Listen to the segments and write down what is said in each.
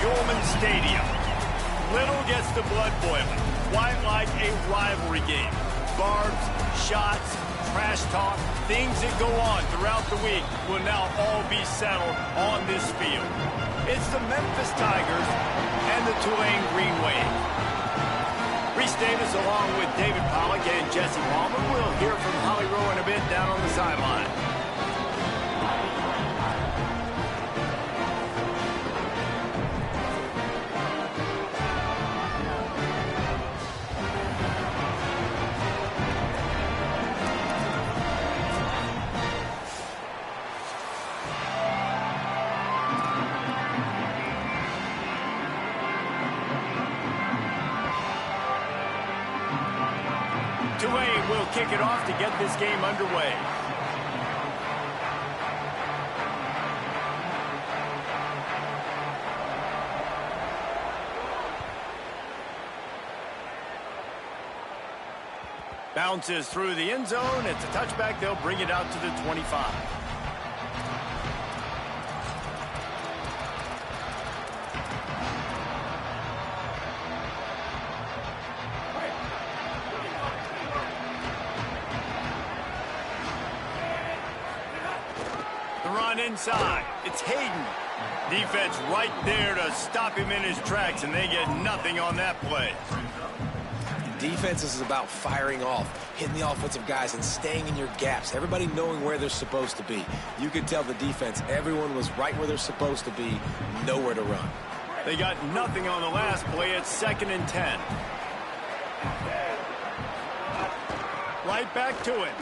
Schulman Stadium. Little gets the blood boiling, quite like a rivalry game. Barbs, shots, trash talk, things that go on throughout the week will now all be settled on this field. It's the Memphis Tigers and the Tulane Green Wave. Reese Davis along with David Pollack and Jesse Palmer. We'll hear from Holly Rowe in a bit down on the sideline. Tulane will kick it off to get this game underway. Bounces through the end zone. It's a touchback. They'll bring it out to the 25. Inside, it's Hayden. Defense right there to stop him in his tracks, and they get nothing on that play. Defense is about firing off, hitting the offensive guys, and staying in your gaps. Everybody knowing where they're supposed to be. You could tell the defense, everyone was right where they're supposed to be, nowhere to run. They got nothing on the last play. It's 2nd and 10. Right back to it.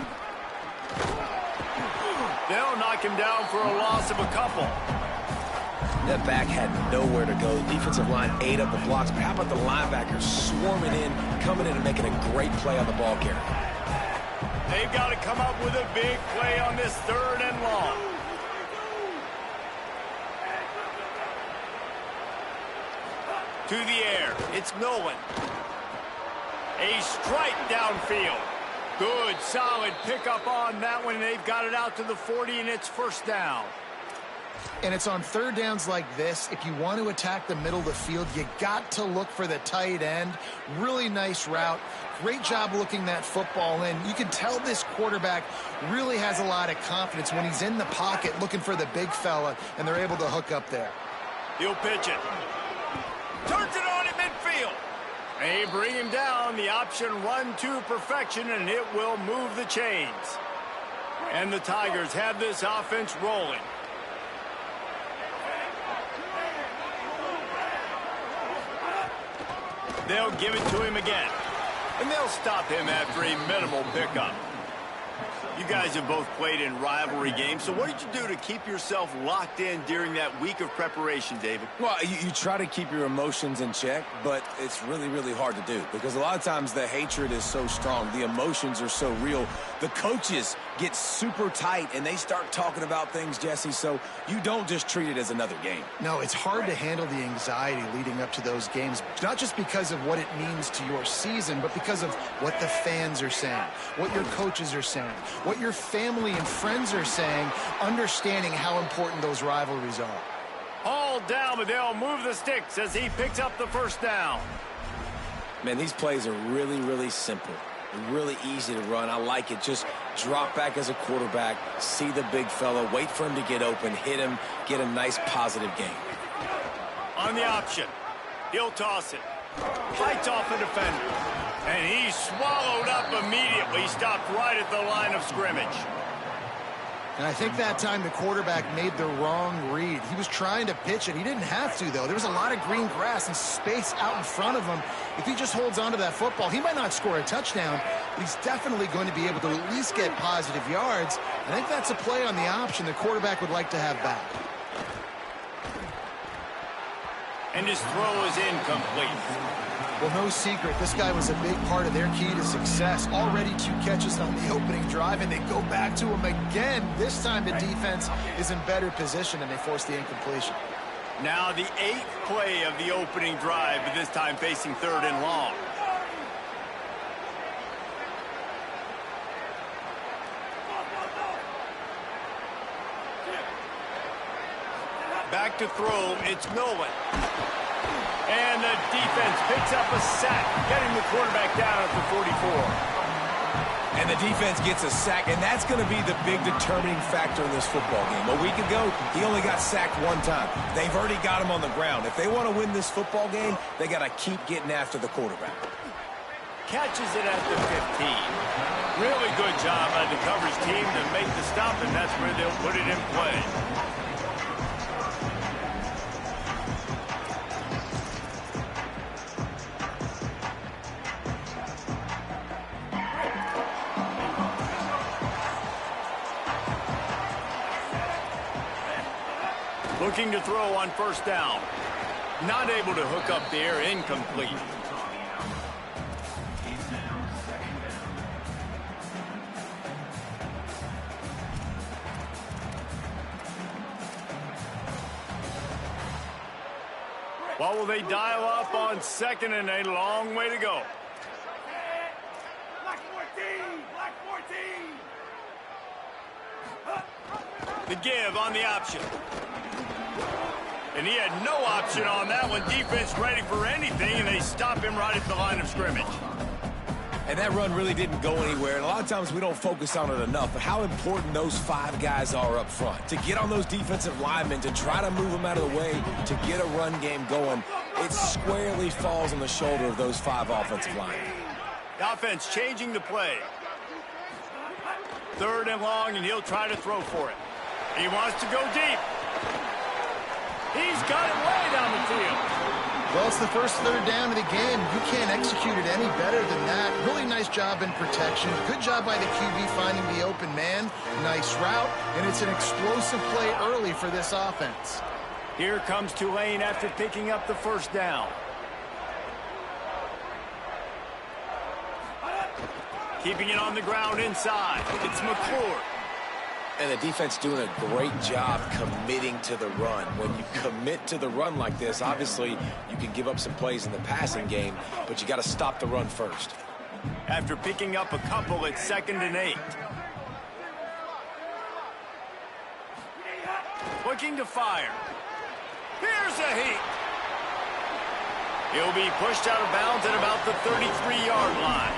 They'll knock him down for a loss of a couple. That back had nowhere to go. Defensive line ate up the blocks. But how about the linebackers swarming in, coming in and making a great play on the ball carrier? They've got to come up with a big play on this 3rd and long. To the air, it's Nolan. A strike downfield. Good, solid pickup on that one. They've got it out to the 40, and it's 1st down. And it's on 3rd downs like this. If you want to attack the middle of the field, you got to look for the tight end. Really nice route. Great job looking that football in. You can tell this quarterback really has a lot of confidence when he's in the pocket looking for the big fella, and they're able to hook up there. He'll pitch it. Turns it on at midfield. They bring him down. The option run to perfection, and it will move the chains. And the Tigers have this offense rolling. They'll give it to him again. And they'll stop him after a minimal pickup. You guys have both played in rivalry games, so what did you do to keep yourself locked in during that week of preparation, David? Well, you try to keep your emotions in check, but it's really, really hard to do because a lot of times the hatred is so strong. The emotions are so real. The coaches get super tight, and they start talking about things, Jesse, so you don't just treat it as another game. No, it's hard to handle the anxiety leading up to those games, not just because of what it means to your season, but because of what the fans are saying, what your coaches are saying, what your family and friends are saying, understanding how important those rivalries are. All down, but they'll move the sticks as he picks up the 1st down. Man, these plays are really, really simple. Really easy to run. I like it. Just drop back as a quarterback, see the big fella, wait for him to get open, hit him, get a nice positive game. On the option, he'll toss it. Fights off a defender. And he's swallowed up immediately. Stopped right at the line of scrimmage. And I think that time the quarterback made the wrong read. He was trying to pitch it. He didn't have to, though. There was a lot of green grass and space out in front of him. If he just holds on to that football, he might not score a touchdown, but he's definitely going to be able to at least get positive yards. I think that's a play on the option the quarterback would like to have back. And his throw is incomplete. Well, no secret, this guy was a big part of their key to success. Already 2 catches on the opening drive, and they go back to him again. This time the defense is in better position, and they force the incompletion. Now the 8th play of the opening drive, but this time facing 3rd and long. Back to throw, it's Nolan. And the defense picks up a sack, getting the quarterback down at the 44. And the defense gets a sack, and that's going to be the big determining factor in this football game. A week ago, he only got sacked one time. They've already got him on the ground. If they want to win this football game, they got to keep getting after the quarterback. Catches it at the 15. Really good job by the coverage team to make the stop, and that's where they'll put it in play. Looking to throw on first down. Not able to hook up there, incomplete. What will they dial up on second and a long way to go? Black 14! Black 14! The give on the option. And he had no option on that one. Defense ready for anything, and they stop him right at the line of scrimmage. And that run really didn't go anywhere. And a lot of times we don't focus on it enough, but how important those 5 guys are up front. To get on those defensive linemen, to try to move them out of the way, to get a run game going, it squarely falls on the shoulder of those 5 offensive linemen. The offense changing the play. Third and long, and he'll try to throw for it. He wants to go deep. He's got it way down the field. Well, it's the first third down of the game. You can't execute it any better than that. Really nice job in protection. Good job by the QB finding the open man. Nice route, and it's an explosive play early for this offense. Here comes Tulane after picking up the first down. Keeping it on the ground inside. It's McClure. And the defense doing a great job committing to the run. When you commit to the run like this, obviously you can give up some plays in the passing game, but you got to stop the run first. After picking up a couple, it's 2nd and 8. Looking to fire. Here's a heat. He'll be pushed out of bounds at about the 33-yard line.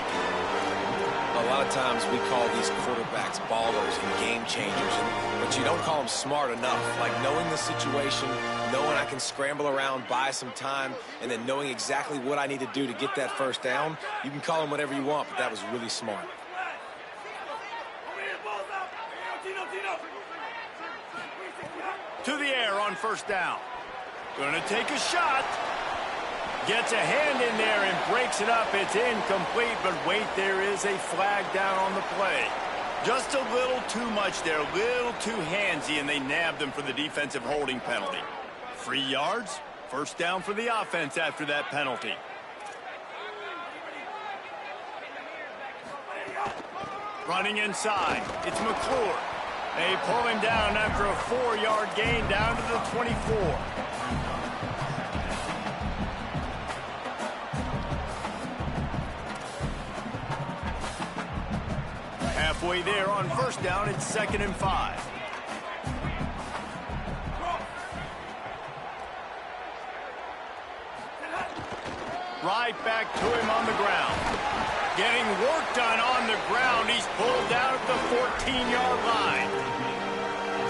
A lot of times we call these quarterbacks ballers and game changers, but you don't call them smart enough. Like knowing the situation, knowing I can scramble around, buy some time, and then knowing exactly what I need to do to get that first down. You can call them whatever you want, but that was really smart. To the air on first down. Gonna take a shot. Gets a hand in there and breaks it up. It's incomplete, but wait, there is a flag down on the play. Just a little too much there, a little too handsy, and they nabbed them for the defensive holding penalty. 3 yards, first down for the offense after that penalty. Running inside, it's McClure. They pull him down after a 4-yard gain down to the 24. Halfway there on first down, it's 2nd and 5. Right back to him on the ground. Getting work done on the ground. He's pulled down at the 14-yard line.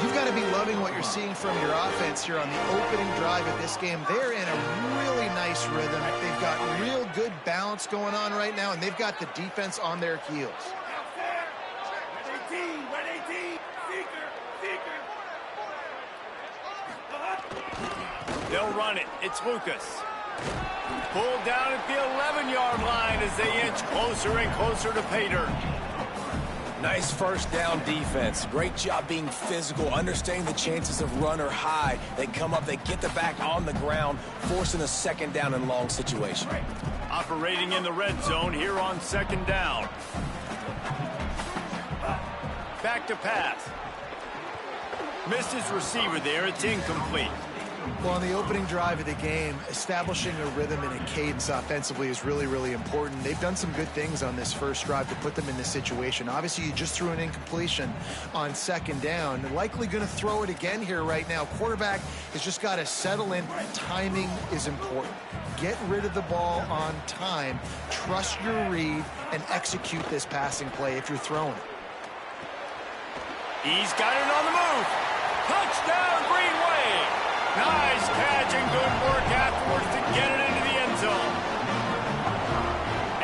You've got to be loving what you're seeing from your offense here on the opening drive of this game. They're in a really nice rhythm. They've got real good balance going on right now, and they've got the defense on their heels. They'll run it. It's Lucas. Pulled down at the 11-yard line as they inch closer and closer to pay dirt. Nice first down defense. Great job being physical, understanding the chances of run are high. They come up, they get the back on the ground, forcing a 2nd down and long situation. Operating in the red zone here on 2nd down. Back to pass. Missed his receiver there. It's incomplete. Well, on the opening drive of the game, establishing a rhythm and a cadence offensively is really, really important. They've done some good things on this first drive to put them in this situation. Obviously, you just threw an incompletion on second down. They're likely going to throw it again here right now. Quarterback has just got to settle in. Timing is important. Get rid of the ball on time. Trust your read and execute this passing play if you're throwing it. He's got it on the move. Touchdown, Green Wave. Nice catch and good work afterwards to get it into the end zone.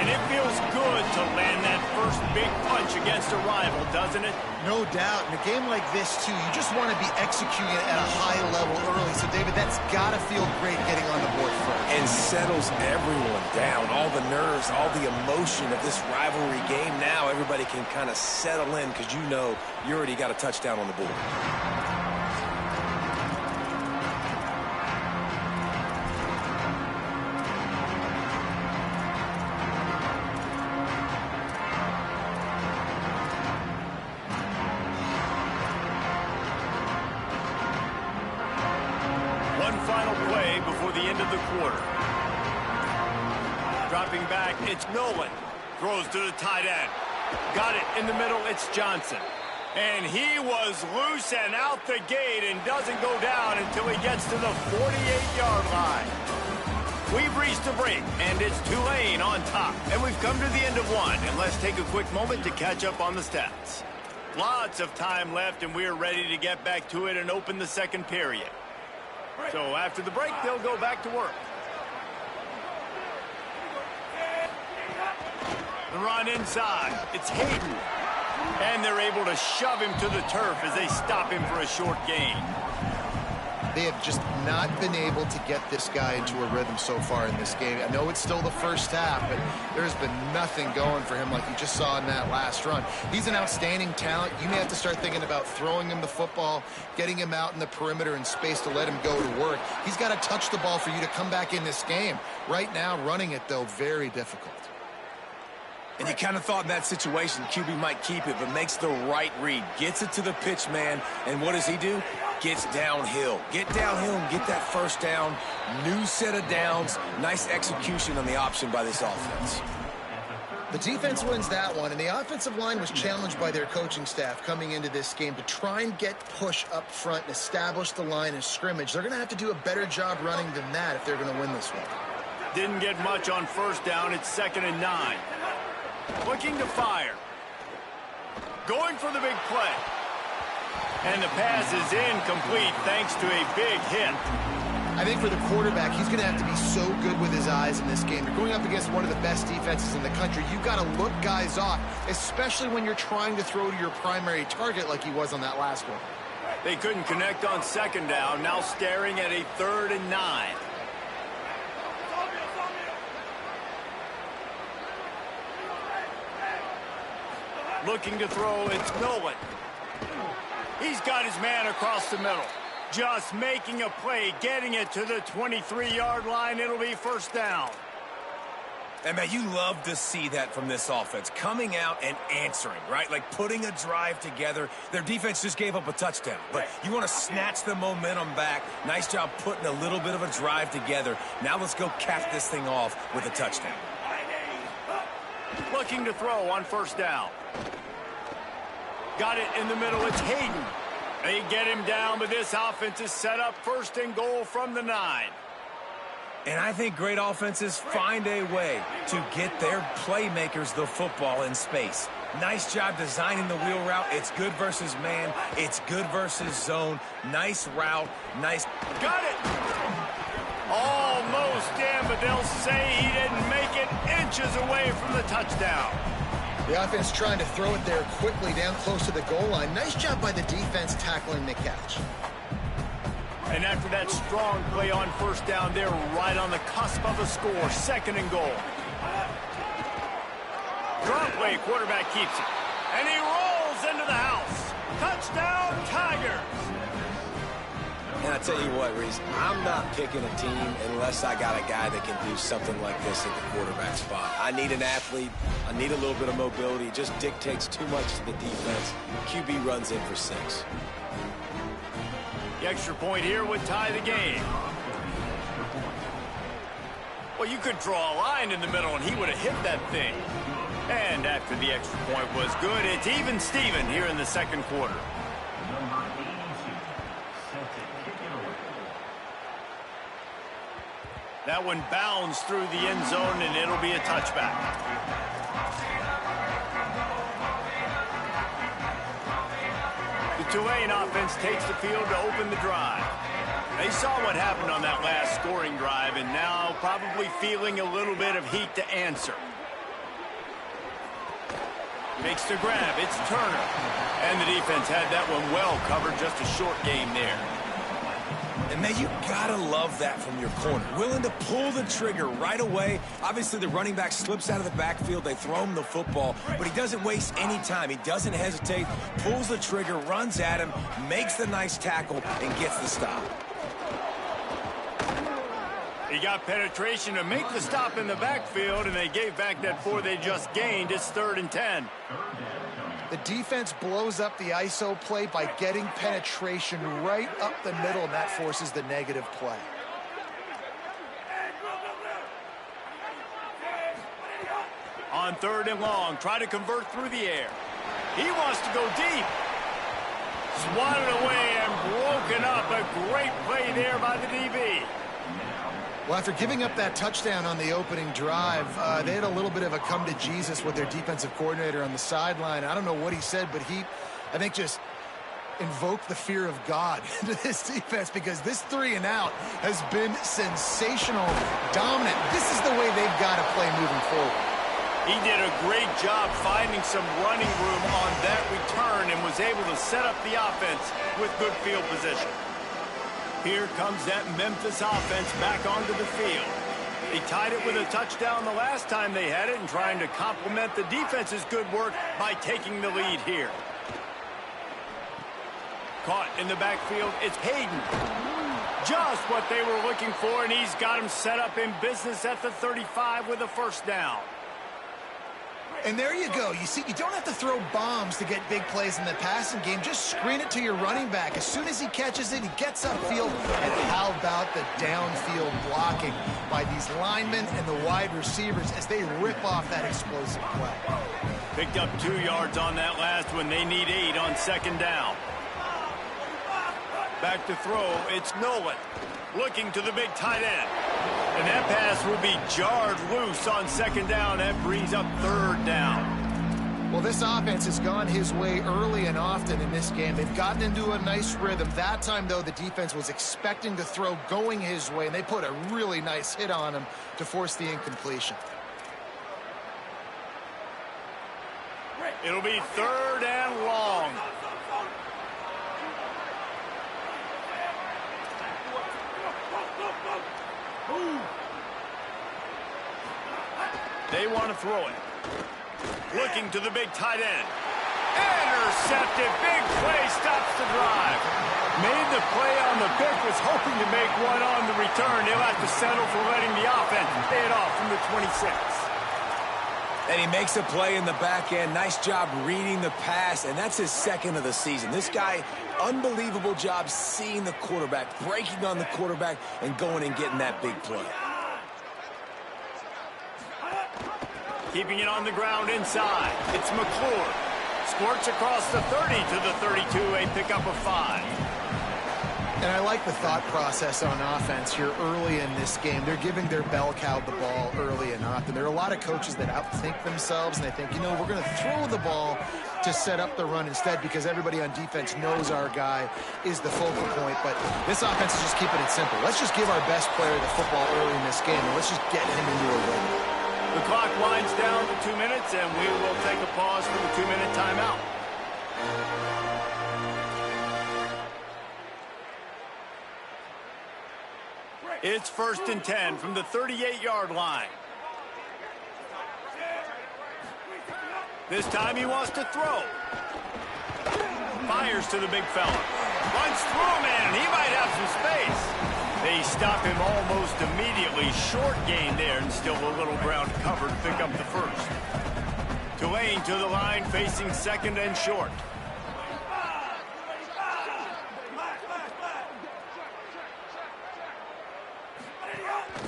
And it feels good to land that first big punch against a rival, doesn't it? No doubt. In a game like this, too, you just want to be executing it at a high level early. So, David, that's got to feel great getting on the board first. And settles everyone down. All the nerves, all the emotion of this rivalry game. Now everybody can kind of settle in because you know you already got a touchdown on the board. Final play before the end of the quarter. Dropping back, it's Nolan. Throws to the tight end. Got it in the middle, it's Johnson. And he was loose and out the gate and doesn't go down until he gets to the 48-yard line. We've reached the break, and it's Tulane on top. And we've come to the end of one, and let's take a quick moment to catch up on the stats. Lots of time left, and we're ready to get back to it and open the second period. So after the break, they'll go back to work. The run inside. It's Hayden. And they're able to shove him to the turf as they stop him for a short gain. They have just not been able to get this guy into a rhythm so far in this game. I know it's still the first half, but there's been nothing going for him like you just saw in that last run. He's an outstanding talent. You may have to start thinking about throwing him the football, getting him out in the perimeter in space to let him go to work. He's got to touch the ball for you to come back in this game. Right now, running it, though, very difficult. And you kind of thought in that situation QB might keep it, but makes the right read. Gets it to the pitch man, and what does he do? Gets downhill. Get downhill and get that first down. New set of downs. Nice execution on the option by this offense. The defense wins that one, and the offensive line was challenged by their coaching staff coming into this game to try and get push up front and establish the line of scrimmage. They're going to have to do a better job running than that if they're going to win this one. Didn't get much on first down. It's 2nd and 9. Looking to fire. Going for the big play. And the pass is incomplete thanks to a big hit. I think for the quarterback, he's going to have to be so good with his eyes in this game. You're going up against one of the best defenses in the country. You've got to look guys off, especially when you're trying to throw to your primary target like he was on that last one. They couldn't connect on 2nd down. Now staring at a 3rd and 9. Looking to throw, it's Nolan. He's got his man across the middle. Just making a play, getting it to the 23-yard line. It'll be 1st down. And, man, you love to see that from this offense. Coming out and answering, right? Like putting a drive together. Their defense just gave up a touchdown. But you want to snatch the momentum back. Nice job putting a little bit of a drive together. Now let's go cap this thing off with a touchdown. Looking to throw on 1st down. Got it in the middle. It's Hayden. They get him down, but this offense is set up 1st and goal from the 9. And I think great offenses find a way to get their playmakers the football in space. Nice job designing the wheel route. It's good versus man. It's good versus zone. Nice route. Nice. Got it. Almost in, but they'll say he didn't make it inches away from the touchdown. The offense trying to throw it there quickly down close to the goal line. Nice job by the defense tackling the catch. And after that strong play on 1st down, they're right on the cusp of a score. 2nd and goal. Drop play, quarterback keeps it. And he rolls into the house. Touchdown, Tigers. And I tell you what, Reese, I'm not picking a team unless I got a guy that can do something like this at the quarterback spot. I need an athlete. I need a little bit of mobility. It just dictates too much to the defense. QB runs in for 6. The extra point here would tie the game. Well, you could draw a line in the middle, and he would have hit that thing. And after the extra point was good, it's even Steven here in the second quarter. That one bounds through the end zone, and it'll be a touchback. The Tulane offense takes the field to open the drive. They saw what happened on that last scoring drive, and now probably feeling a little bit of heat to answer. Makes the grab. It's Turner. And the defense had that one well covered. Just a short game there. And, man, you got to love that from your corner. Willing to pull the trigger right away. Obviously, the running back slips out of the backfield. They throw him the football, but he doesn't waste any time. He doesn't hesitate, pulls the trigger, runs at him, makes the nice tackle, and gets the stop. He got penetration to make the stop in the backfield, and they gave back that 4 they just gained. It's 3rd and 10. The defense blows up the ISO play by getting penetration right up the middle, and that forces the negative play. On 3rd and long, try to convert through the air. He wants to go deep. Swatted away and broken up. A great play there by the DB. Well, after giving up that touchdown on the opening drive, they had a little bit of a come to Jesus with their defensive coordinator on the sideline. I don't know what he said, but he, I think, just invoked the fear of God into this defense, because this 3 and out has been sensational, dominant. This is the way they've got to play moving forward. He did a great job finding some running room on that return and was able to set up the offense with good field position. Here comes that Memphis offense back onto the field. They tied it with a touchdown the last time they had it, and trying to complement the defense's good work by taking the lead here. Caught in the backfield, it's Hayden. Just what they were looking for, and he's got him set up in business at the 35 with a first down. And there you go. You see, you don't have to throw bombs to get big plays in the passing game. Just screen it to your running back. As soon as he catches it, he gets upfield. And how about the downfield blocking by these linemen and the wide receivers as they rip off that explosive play. Picked up 2 yards on that last one. They need 8 on 2nd down. Back to throw. It's Nolan looking to the big tight end. And that pass will be jarred loose on 2nd down. That brings up 3rd down. Well, this offense has gone his way early and often in this game. They've gotten into a nice rhythm. That time, though, the defense was expecting to throw going his way, and they put a really nice hit on him to force the incompletion. It'll be 3rd and long. They want to throw it. Looking to the big tight end. Intercepted. Big play. Stops the drive. Made the play on the pick. Was hoping to make one on the return. They'll have to settle for letting the offense pay it off from the 26. And he makes a play in the back end. Nice job reading the pass, and that's his 2nd of the season. This guy, unbelievable job seeing the quarterback, breaking on the quarterback, and going and getting that big play. Keeping it on the ground inside. It's McClure. Squirts across the 30 to the 32. A pickup of 5. And I like the thought process on offense here early in this game. They're giving their bell cow the ball early and often. There are a lot of coaches that outthink themselves, and they think, you know, we're going to throw the ball to set up the run instead, because everybody on defense knows our guy is the focal point. But this offense is just keeping it simple. Let's just give our best player the football early in this game, and let's just get him into a rhythm. The clock winds down to 2 minutes, and we will take a pause for the 2-minute timeout. It's 1st and 10 from the 38-yard line. This time he wants to throw. Fires to the big fella. Runs through him, and he might have some space. They stop him almost immediately. Short gain there, and still a little ground covered to pick up the 1st. Tulane to the line, facing 2nd and short.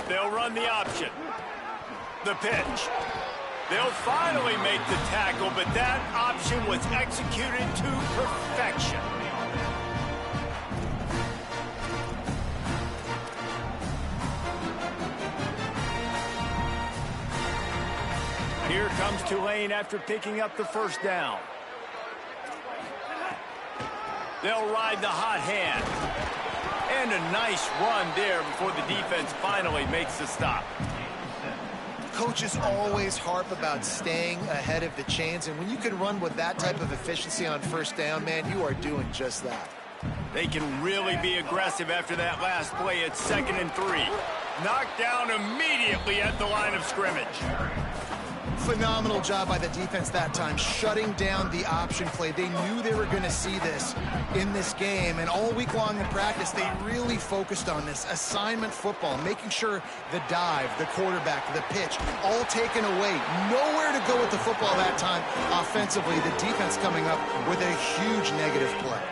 They'll run the option. The pitch. They'll finally make the tackle, but that option was executed to perfection. Here comes Tulane after picking up the first down. They'll ride the hot hand. And a nice run there before the defense finally makes the stop. Coaches always harp about staying ahead of the chains, and when you can run with that type of efficiency on first down, man, you are doing just that. They can really be aggressive after that last play at 2nd and 3. Knocked down immediately at the line of scrimmage. Phenomenal job by the defense that time, shutting down the option play. They knew they were going to see this in this game, and all week long in practice, they really focused on this assignment football, making sure the dive, the quarterback, the pitch, all taken away. Nowhere to go with the football that time offensively. The defense coming up with a huge negative play.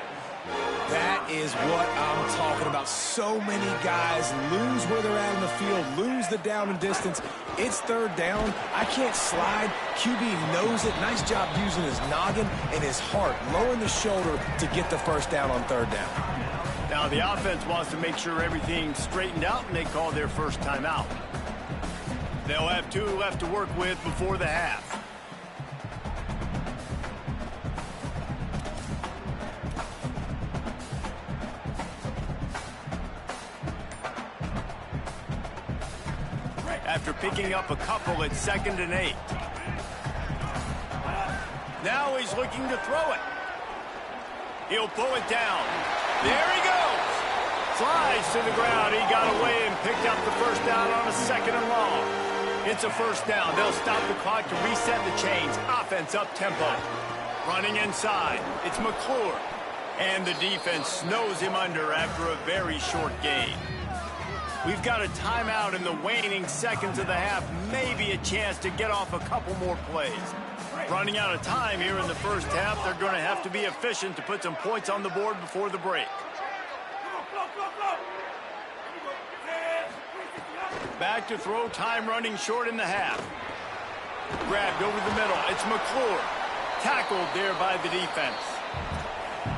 That is what I'm talking about. So many guys lose where they're at in the field, lose the down and distance. It's 3rd down. I can't slide. QB knows it. Nice job using his noggin and his heart, lowering the shoulder to get the first down on 3rd down. Now the offense wants to make sure everything's straightened out, and they call their first timeout. They'll have 2 left to work with before the half. After picking up a couple at 2nd and 8. Now he's looking to throw it. He'll pull it down. There he goes. Slides to the ground. He got away and picked up the first down on a 2nd and long. It's a first down. They'll stop the clock to reset the chains. Offense up tempo. Running inside. It's McClure. And the defense snows him under after a very short gain. We've got a timeout in the waning seconds of the half. Maybe a chance to get off a couple more plays. Running out of time here in the first half. They're going to have to be efficient to put some points on the board before the break. Back to throw. Time running short in the half. Grabbed over the middle. It's McClure. Tackled there by the defense.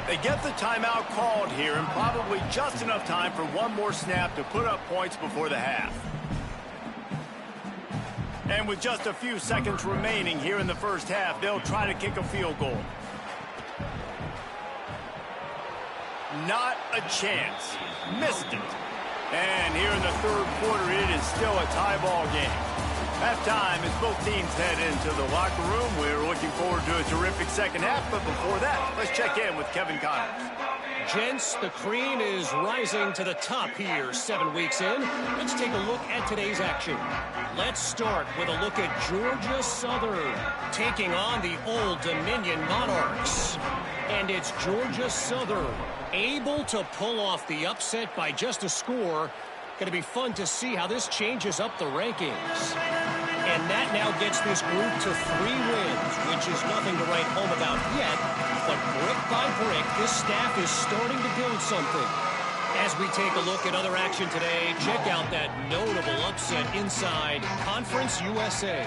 They get the timeout called here, and probably just enough time for one more snap to put up points before the half. And with just a few seconds remaining here in the first half, they'll try to kick a field goal. Not a chance. Missed it. And here in the 3rd quarter, it is still a tie ball game. Halftime as both teams head into the locker room. We're looking forward to a terrific second half, but before that, let's check in with Kevin Connors. Gents, the cream is rising to the top here 7 weeks in. Let's take a look at today's action. Let's start with a look at Georgia Southern taking on the Old Dominion Monarchs. And it's Georgia Southern able to pull off the upset by just a score. Going to be fun to see how this changes up the rankings. And that now gets this group to 3 wins, which is nothing to write home about yet. But brick by brick, this staff is starting to build something. As we take a look at other action today, check out that notable upset inside Conference USA.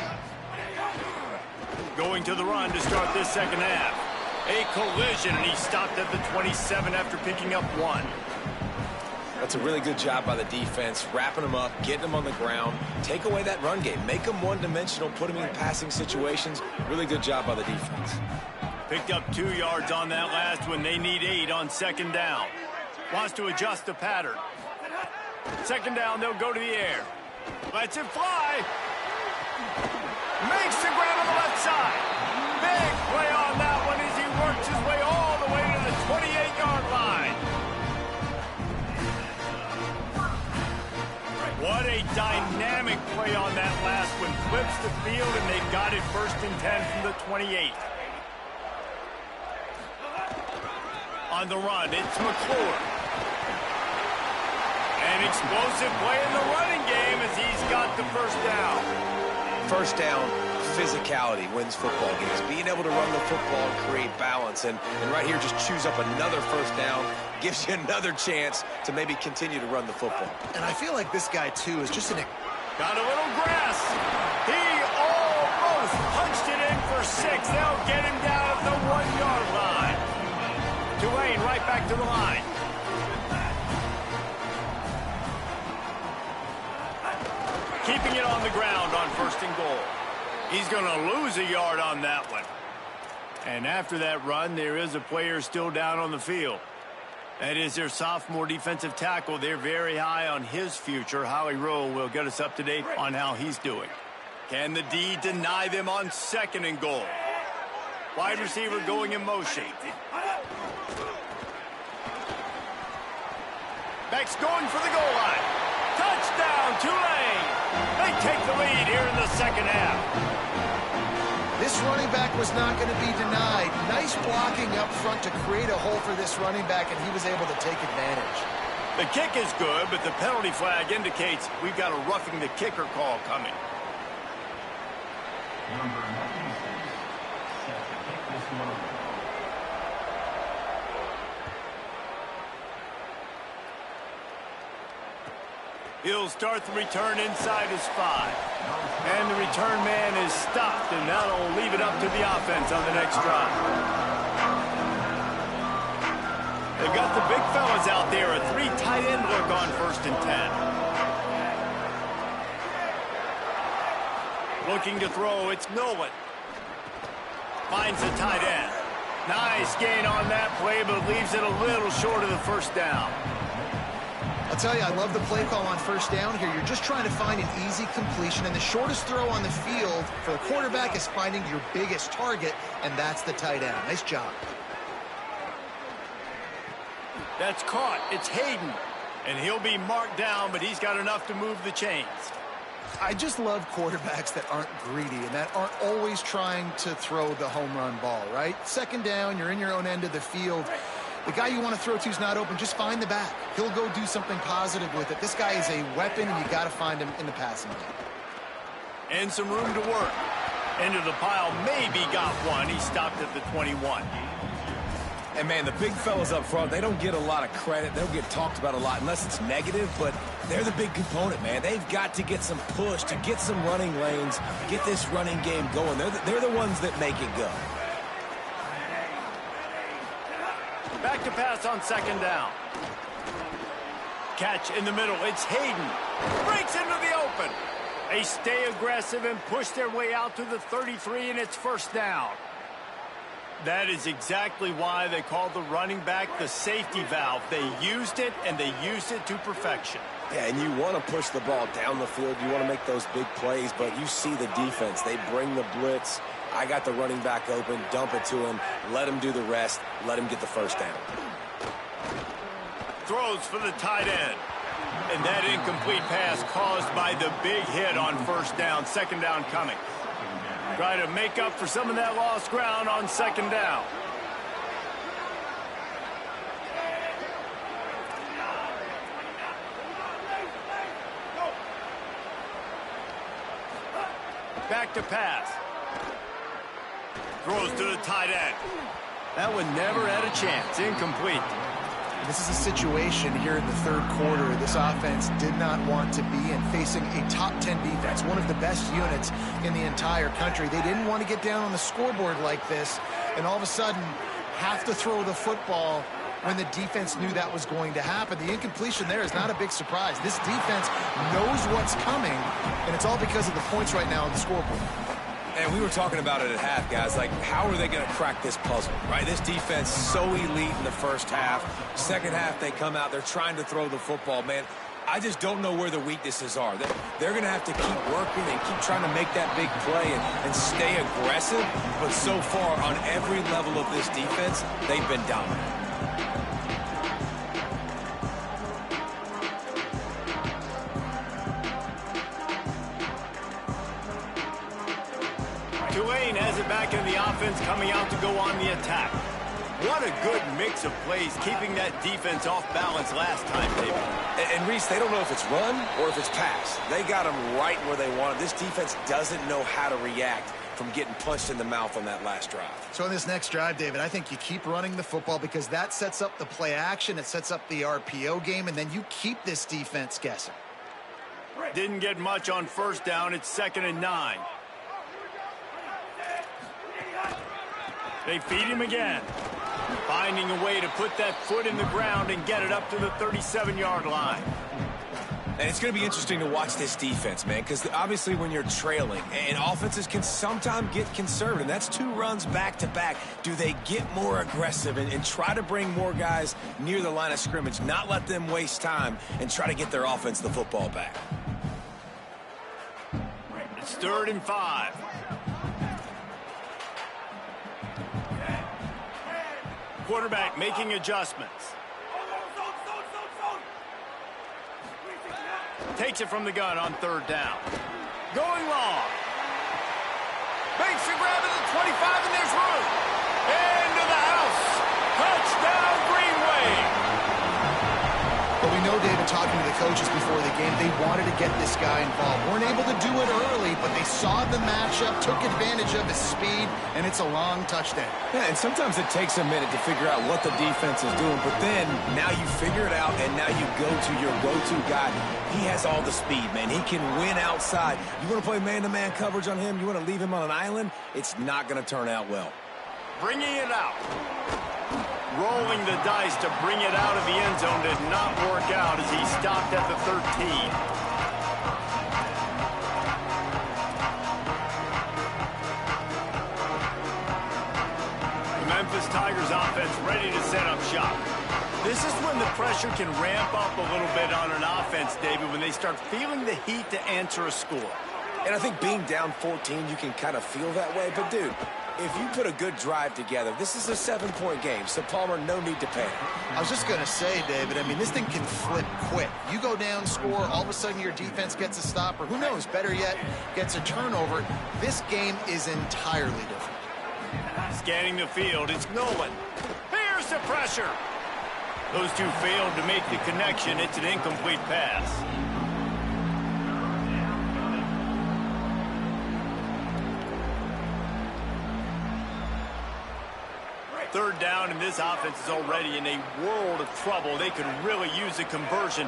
Going to the run to start this second half. A collision, and he stopped at the 27 after picking up 1. That's a really good job by the defense, wrapping them up, getting them on the ground, take away that run game, make them one-dimensional, put them in passing situations. Really good job by the defense. Picked up 2 yards on that last one. They need 8 on 2nd down. Wants to adjust the pattern. 2nd down, they'll go to the air. Lets it fly. Makes the grab on the left side. Big play on that one as he works his way all the way to the 28-yard line. What a dynamic play on that last one. Flips the field, and they got it 1st and 10 from the 28. On the run, it's McClure. An explosive play in the running game as he's got the first down. First down, physicality wins football games. Being able to run the football and create balance. And right here, just chews up another first down, gives you another chance to maybe continue to run the football. And I feel like this guy, too, is just an... Got a little grass. He almost punched it in for 6. They'll get him down at the 1-yard line. Tulane right back to the line. Keeping it on the ground on 1st and goal. He's going to lose a yard on that one. And after that run, there is a player still down on the field. That is their sophomore defensive tackle. They're very high on his future. Howie Rowe will get us up to date on how he's doing. Can the D deny them on 2nd and goal? Wide receiver going in motion. Beck's going for the goal line. Touchdown, Tulane. They take the lead here in the 2nd half. This running back was not going to be denied. Nice blocking up front to create a hole for this running back, and he was able to take advantage. The kick is good, but the penalty flag indicates we've got a roughing the kicker call coming. He'll start the return inside his 5. And the return man is stopped, and that'll leave it up to the offense on the next drive. They've got the big fellas out there, a 3 tight end look on 1st and 10. Looking to throw, it's Nolan. Finds the tight end. Nice gain on that play, but leaves it a little short of the 1st down. I'll tell you, I love the play call on 1st down here. You're just trying to find an easy completion, and the shortest throw on the field for the quarterback is finding your biggest target, and that's the tight end. Nice job. That's caught. It's Hayden, and he'll be marked down, but he's got enough to move the chains. I just love quarterbacks that aren't greedy and that aren't always trying to throw the home run ball, right? 2nd down, you're in your own end of the field. The guy you want to throw to is not open. Just find the back. He'll go do something positive with it. This guy is a weapon, and you got to find him in the passing game. And some room to work. Into the pile, maybe got one. He stopped at the 21. And, man, the big fellas up front, they don't get a lot of credit. They don't get talked about a lot unless it's negative, but they're the big component, man. They've got to get some push, to get some running lanes, get this running game going. They're the ones that make it go. Back to pass on 2nd down. Catch in the middle. It's Hayden. Breaks into the open. They stay aggressive and push their way out to the 33, and it's 1st down. That is exactly why they call the running back the safety valve. They used it, and they used it to perfection. Yeah, and you want to push the ball down the field. You want to make those big plays, but you see the defense. They bring the blitz. I got the running back open, dump it to him, let him do the rest, let him get the 1st down. Throws for the tight end. And that incomplete pass caused by the big hit on 1st down, 2nd down coming. Try to make up for some of that lost ground on 2nd down. Back to pass. Throws to the tight end. That one never had a chance. Incomplete. This is a situation here in the 3rd quarter this offense did not want to be in, facing a top 10 defense, one of the best units in the entire country. They didn't want to get down on the scoreboard like this and all of a sudden have to throw the football when the defense knew that was going to happen. The incompletion there is not a big surprise. This defense knows what's coming, and it's all because of the points right now on the scoreboard. And we were talking about it at half, guys. Like, how are they going to crack this puzzle, right? This defense so elite in the 1st half. 2nd half, they come out. They're trying to throw the football, man. I just don't know where the weaknesses are. They're going to have to keep working and keep trying to make that big play and stay aggressive. But so far, on every level of this defense, they've been dominant. Tulane has it back in the offense, coming out to go on the attack. What a good mix of plays, keeping that defense off balance last time, David. And Reese, they don't know if it's run or if it's pass. They got them right where they want it. This defense doesn't know how to react from getting punched in the mouth on that last drive. So in this next drive, David, I think you keep running the football because that sets up the play action, it sets up the RPO game, and then you keep this defense guessing. Didn't get much on first down. It's 2nd and 9. They feed him again. Finding a way to put that foot in the ground and get it up to the 37-yard line. And it's going to be interesting to watch this defense, man, because obviously when you're trailing, and offenses can sometimes get conservative, and that's 2 runs back-to-back. Do they get more aggressive and try to bring more guys near the line of scrimmage, not let them waste time, and try to get their offense the football back? It's 3rd and 5. Quarterback making adjustments. Takes it from the gun on 3rd down. Going long. Makes the grab at the 25, and there's room. Into the house. Touchdown, Green Wave. But we know, David, talking to the coaches before the game, they wanted to get this guy involved. Weren't able to do it early, but they saw the matchup, took advantage of his speed, and it's a long touchdown. Yeah, and sometimes it takes a minute to figure out what the defense is doing, but then now you figure it out, and now you go to your go-to guy. He has all the speed, man. He can win outside. You want to play man-to-man coverage on him? You want to leave him on an island? It's not going to turn out well. Bringing it out. Rolling the dice to bring it out of the end zone did not work out as he stopped at the 13. The Memphis Tigers offense ready to set up shop. This is when the pressure can ramp up a little bit on an offense, David, when they start feeling the heat to answer a score. And I think being down 14, you can kind of feel that way. But, dude, if you put a good drive together, this is a 7-point game. So, Palmer, no need to panic. I was just going to say, David, I mean, this thing can flip quick. You go down, score, all of a sudden your defense gets a stop, or who knows, better yet, gets a turnover. This game is entirely different. Scanning the field, it's Nolan. Here's the pressure. Those two failed to make the connection. It's an incomplete pass. Third down, and this offense is already in a world of trouble. They could really use a conversion,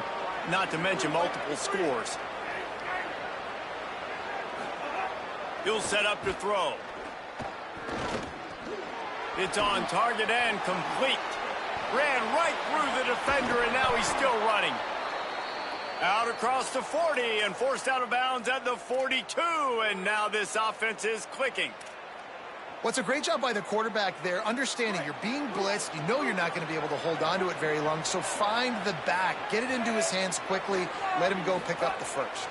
not to mention multiple scores. He'll set up to throw. It's on target and complete. Ran right through the defender, and now he's still running. Out across the 40 and forced out of bounds at the 42, and now this offense is clicking. What's a great job by the quarterback there, understanding you're being blitzed, you know you're not going to be able to hold on to it very long, so find the back, get it into his hands quickly, let him go pick up the first.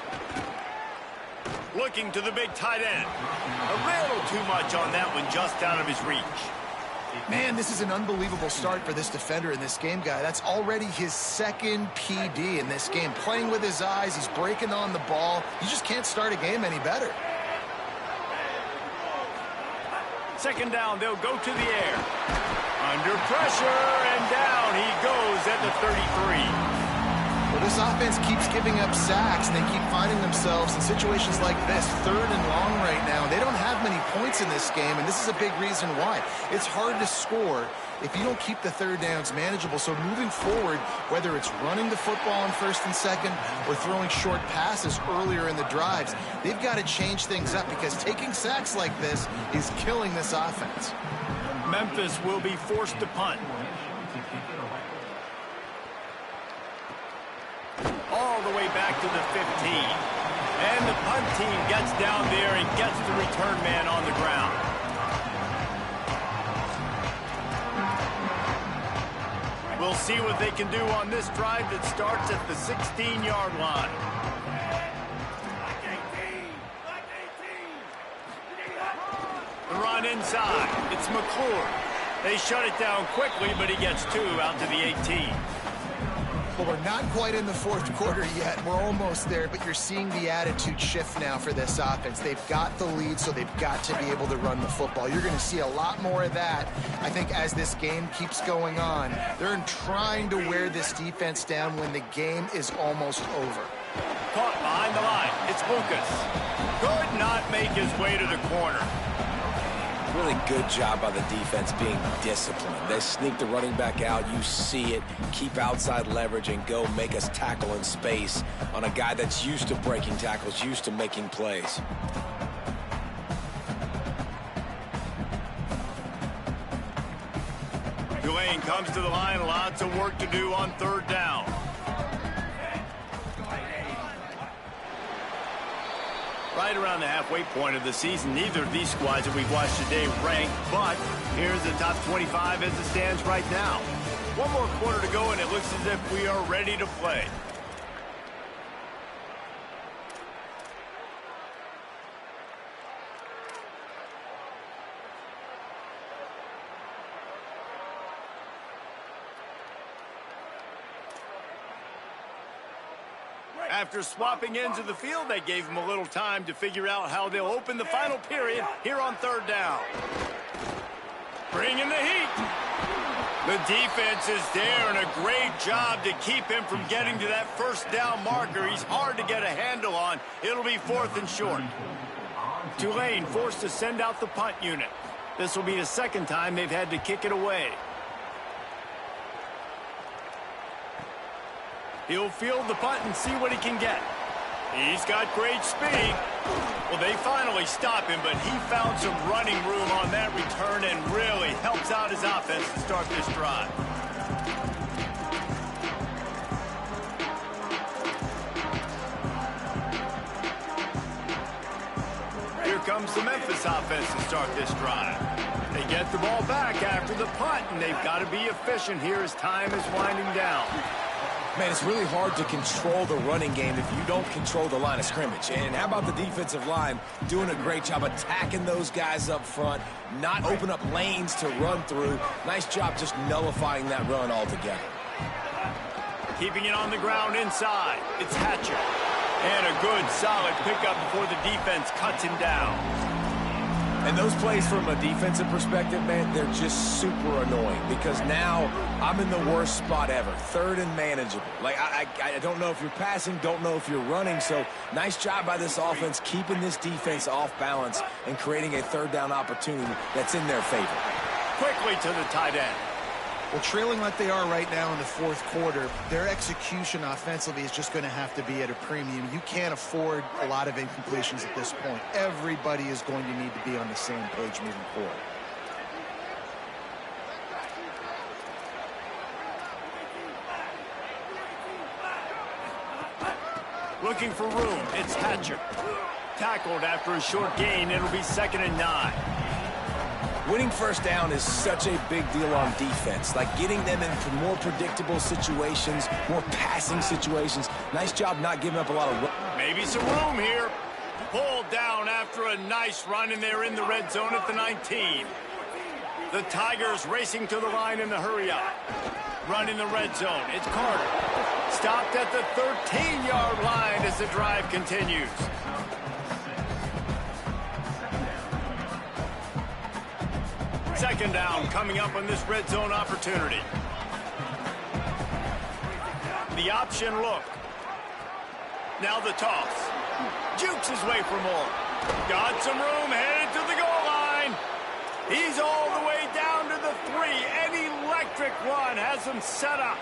Looking to the big tight end. A little too much on that one, just out of his reach. Man, this is an unbelievable start for this defender in this game, guy. That's already his 2nd PD in this game. Playing with his eyes, he's breaking on the ball. You just can't start a game any better. 2nd down, they'll go to the air. Under pressure, and down he goes at the 33. Well, this offense keeps giving up sacks, and they keep finding themselves in situations like this, 3rd and long right now. They don't have many points in this game, and this is a big reason why. It's hard to score if you don't keep the 3rd downs manageable. So moving forward, whether it's running the football on 1st and 2nd or throwing short passes earlier in the drives, they've got to change things up because taking sacks like this is killing this offense. Memphis will be forced to punt. All the way back to the 15. And the punt team gets down there and gets the return man on the ground. We'll see what they can do on this drive that starts at the 16-yard line. The run inside. It's McClure. They shut it down quickly, but he gets 2 out to the 18. Well, we're not quite in the 4th quarter yet. We're almost there, but you're seeing the attitude shift now for this offense. They've got the lead, so they've got to be able to run the football. You're going to see a lot more of that, I think, as this game keeps going on. They're trying to wear this defense down when the game is almost over. Caught behind the line. It's Lucas. Could not make his way to the corner. really good job by the defense being disciplined. They sneak the running back out. You see it. Keep outside leverage and go make us tackle in space on a guy that's used to breaking tackles, used to making plays. Tulane comes to the line. Lots of work to do on third down. Right around the halfway point of the season, neither of these squads that we've watched today ranked, but here's the top 25 as it stands right now. One more quarter to go, and it looks as if we are ready to play. After swapping ends of the field, they gave them a little time to figure out how they'll open the final period here on third down. Bringing the heat. The defense is there, and a great job to keep him from getting to that first down marker. He's hard to get a handle on. It'll be 4th and short. Tulane forced to send out the punt unit. This will be the second time they've had to kick it away. He'll field the punt and see what he can get. He's got great speed. Well, they finally stop him, but he found some running room on that return and really helps out his offense to start this drive. Here comes the Memphis offense to start this drive. They get the ball back after the punt, and they've got to be efficient here as time is winding down. Man, it's really hard to control the running game if you don't control the line of scrimmage. And how about the defensive line doing a great job attacking those guys up front, not open up lanes to run through. Nice job just nullifying that run altogether. Keeping it on the ground inside. It's Hatcher. And a good, solid pickup before the defense cuts him down. And those plays from a defensive perspective, man, they're just super annoying because now I'm in the worst spot ever. 3rd and manageable. Like, I don't know if you're passing, don't know if you're running. So nice job by this offense keeping this defense off balance and creating a 3rd down opportunity that's in their favor. Quickly to the tight end. Well, trailing like they are right now in the 4th quarter, their execution offensively is just going to have to be at a premium. You can't afford a lot of incompletions at this point. Everybody is going to need to be on the same page moving forward. Looking for room. It's Hatcher. Tackled after a short gain. It'll be 2nd and 9. Winning first down is such a big deal on defense, like getting them into more predictable situations, more passing situations. Nice job not giving up a lot of... Maybe some room here. Pulled down after a nice run, and they're in the red zone at the 19. The Tigers racing to the line in the hurry-up. Run in the red zone. It's Carter. Stopped at the 13-yard line as the drive continues. Second down coming up on this red zone opportunity. The option look. Now the toss. Jukes his way for more. Got some room, headed to the goal line. He's all the way down to the 3. An electric run has him set up.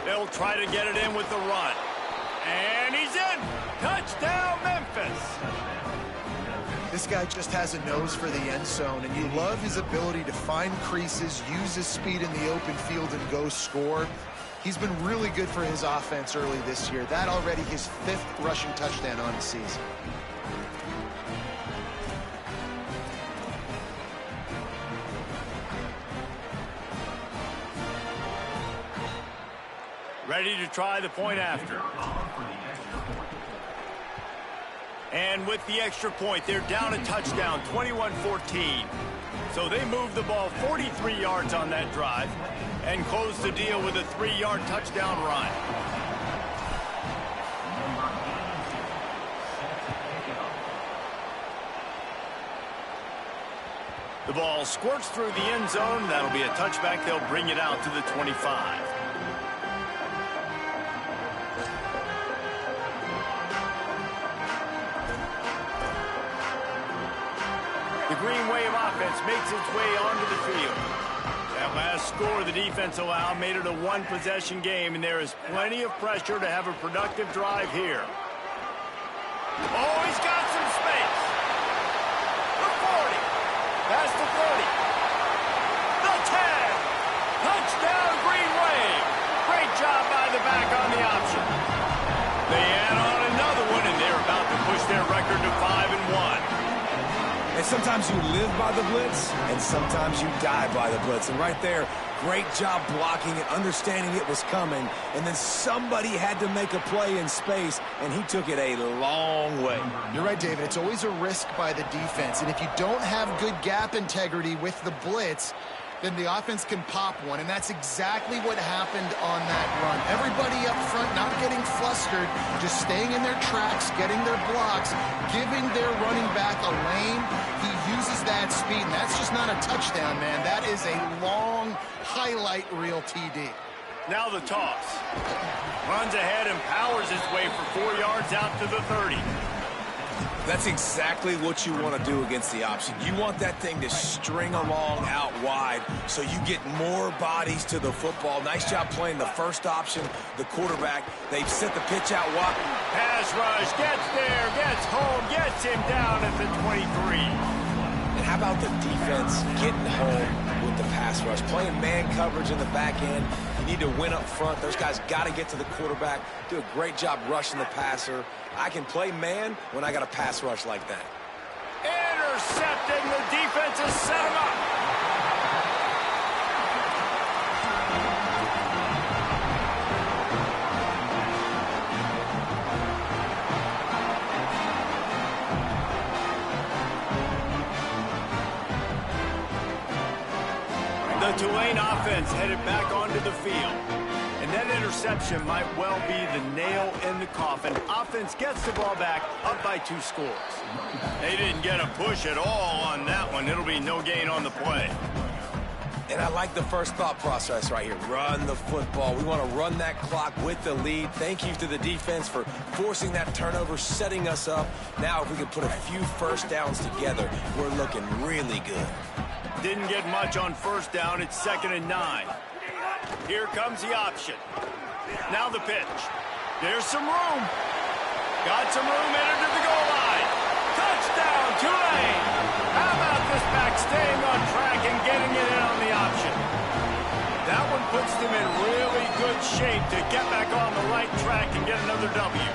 They'll try to get it in with the run. And he's in. Touchdown, Memphis. This guy just has a nose for the end zone, and you love his ability to find creases, use his speed in the open field, and go score. He's been really good for his offense early this year. That already his 5th rushing touchdown on the season. Ready to try the point after. And with the extra point, they're down a touchdown, 21-14. So they move the ball 43 yards on that drive and close the deal with a 3-yard touchdown run. The ball squirts through the end zone. That'll be a touchback. They'll bring it out to the 25. The Green Wave offense makes its way onto the field. That last score the defense allowed made it a one-possession game, and there is plenty of pressure to have a productive drive here. Oh, he's got some space. The 40. Past the 30. The 10. Touchdown, Green Wave. Great job by the back on the option. They add on another one, and they're about to push their record to 5-1. And sometimes you live by the blitz, and sometimes you die by the blitz. And right there, great job blocking it, understanding it was coming. And then somebody had to make a play in space, and he took it a long way. You're right, David. It's always a risk by the defense. And if you don't have good gap integrity with the blitz, then the offense can pop one, and that's exactly what happened on that run. Everybody up front not getting flustered, just staying in their tracks, getting their blocks, giving their running back a lane. He uses that speed, and that's just not a touchdown, man. That is a long highlight reel TD. Now the toss. Runs ahead and powers his way for 4 yards out to the 30. That's exactly what you want to do against the option. You want that thing to string along out wide so you get more bodies to the football. Nice job playing the first option, the quarterback. They've set the pitch out wide. Pass rush, gets there, gets home, gets him down at the 23. And how about the defense getting home with the pass rush? Playing man coverage in the back end. You need to win up front. Those guys got to get to the quarterback. Do a great job rushing the passer. I can play man when I got a pass rush like that. Intercepting. The defense has set him up. The Tulane offense headed back onto the field. And that interception might well be the nail in the coffin. Offense gets the ball back, up by 2 scores. They didn't get a push at all on that one. It'll be no gain on the play. And I like the first thought process right here. Run the football. We want to run that clock with the lead. Thank you to the defense for forcing that turnover, setting us up. Now if we can put a few first downs together, we're looking really good. Didn't get much on first down. It's 2nd and 9. Here comes the option. Now the pitch. There's some room. Got some room headed to the goal line. Touchdown, Tulane. How about this back staying on track and getting it in on the option? That one puts them in really good shape to get back on the right track and get another W.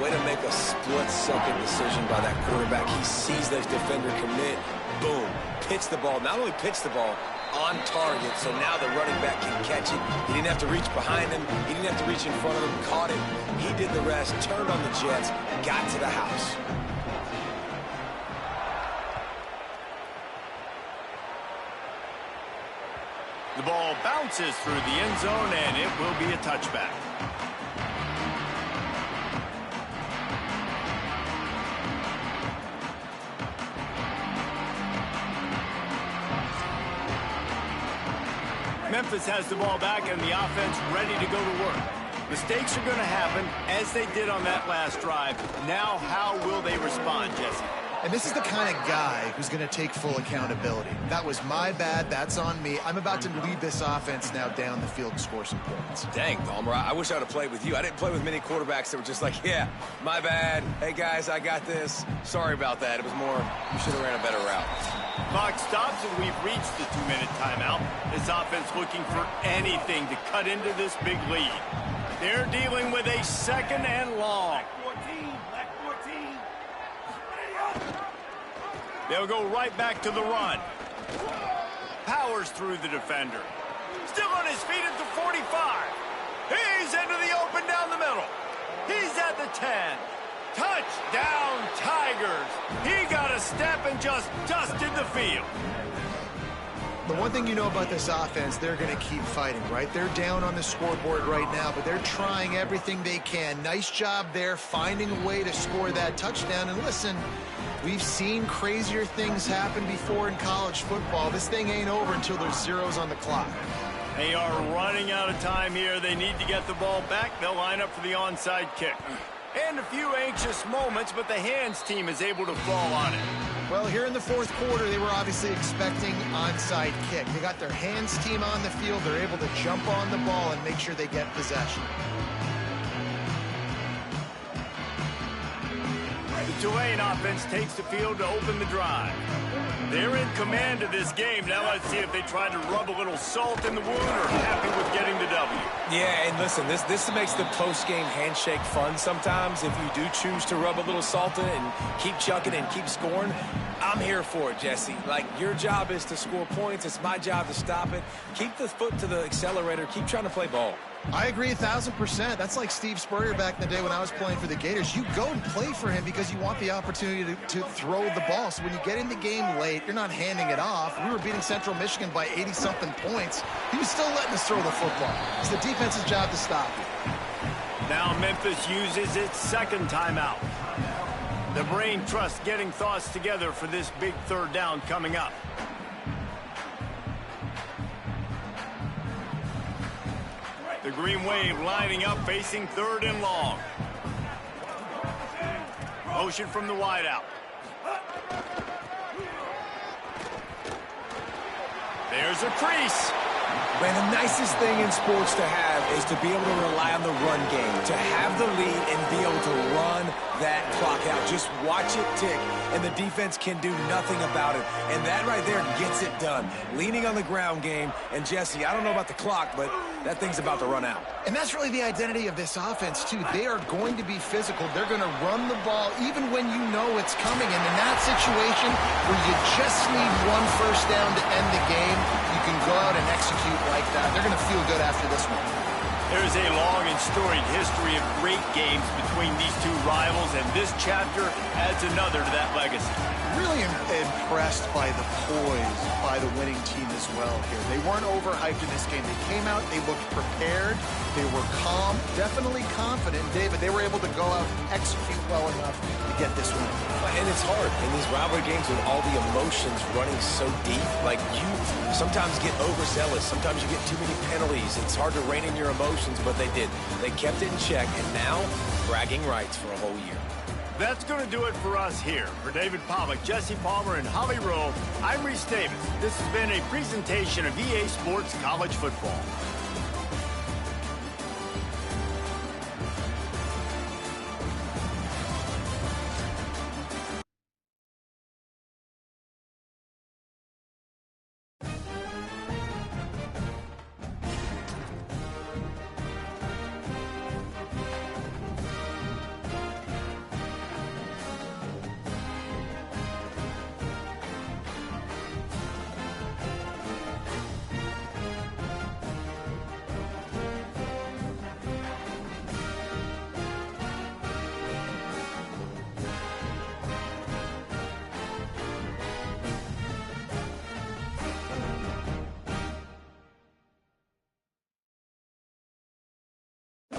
Way to make a split-second decision by that quarterback. He sees this defender commit. Boom. Pitch the ball. Not only pitch the ball, on target, so now the running back can catch it. He didn't have to reach behind him. He didn't have to reach in front of him. Caught it. He did the rest, turned on the Jets, got to the house. The ball bounces through the end zone, and it will be a touchback. Memphis has the ball back and the offense ready to go to work. Mistakes are going to happen as they did on that last drive. Now how will they respond, Jesse? And this is the kind of guy who's going to take full accountability. That was my bad. That's on me. I'm about to lead this offense now down the field and score some points. Dang, Palmer, I wish I would have played with you. I didn't play with many quarterbacks that were just like, yeah, my bad. Hey, guys, I got this. Sorry about that. It was more, you should have ran a better route. Clock stops, and we've reached the 2-minute timeout. This offense looking for anything to cut into this big lead. They're dealing with a 2nd and long. Black 14. They'll go right back to the run. Powers through the defender. Still on his feet at the 45. He's into the open down the middle. He's at the 10. Touchdown, Tigers. He got a step and just dusted the field. The one thing you know about this offense, they're going to keep fighting, right? They're down on the scoreboard right now, but they're trying everything they can. Nice job there, finding a way to score that touchdown. And listen, we've seen crazier things happen before in college football. This thing ain't over until there's zeros on the clock. They are running out of time here. They need to get the ball back. They'll line up for the onside kick. And a few anxious moments, but the hands team is able to fall on it. Well, here in the fourth quarter, they were obviously expecting onside kick. They got their hands team on the field. They're able to jump on the ball and make sure they get possession. The Tulane offense takes the field to open the drive. They're in command of this game. Now let's see if they try to rub a little salt in the wound or happy with getting the W. Yeah, and listen, this makes the post-game handshake fun sometimes. If you do choose to rub a little salt in it and keep chucking and keep scoring, I'm here for it, Jesse. Like, your job is to score points. It's my job to stop it. Keep the foot to the accelerator. Keep trying to play ball. I agree 1,000%. That's like Steve Spurrier back in the day when I was playing for the Gators. You go and play for him because you want the opportunity to throw the ball. So when you get in the game late, you're not handing it off. We were beating Central Michigan by 80-something points. He was still letting us throw the football. It's the defense's job to stop it. Now Memphis uses its second timeout. The brain trust getting thoughts together for this big third down coming up. The Green Wave lining up, facing third and long. Motion from the wideout. There's a crease. Man, the nicest thing in sports to have is to be able to rely on the run game, to have the lead and be able to run that clock out. Just watch it tick, and the defense can do nothing about it. And that right there gets it done. Leaning on the ground game, and Jesse, I don't know about the clock, but that thing's about to run out. And that's really the identity of this offense, too. They are going to be physical. They're going to run the ball even when you know it's coming. And in that situation where you just need one first down to end the game, you can go out and execute like that. They're going to feel good after this one. There's a long and storied history of great games between these two rivals, and this chapter adds another to that legacy. Really impressed by the poise by the winning team as well here. They weren't overhyped in this game. They came out, they looked prepared, they were calm, definitely confident. David, they were able to go out and execute well enough to get this win. And it's hard in these rivalry games with all the emotions running so deep. Like, you sometimes get overzealous. Sometimes you get too many penalties. It's hard to rein in your emotions, but they did. They kept it in check, and now bragging rights for a whole year. That's going to do it for us here. For David Pollack, Jesse Palmer, and Holly Rowe, I'm Reese Davis. This has been a presentation of EA Sports College Football.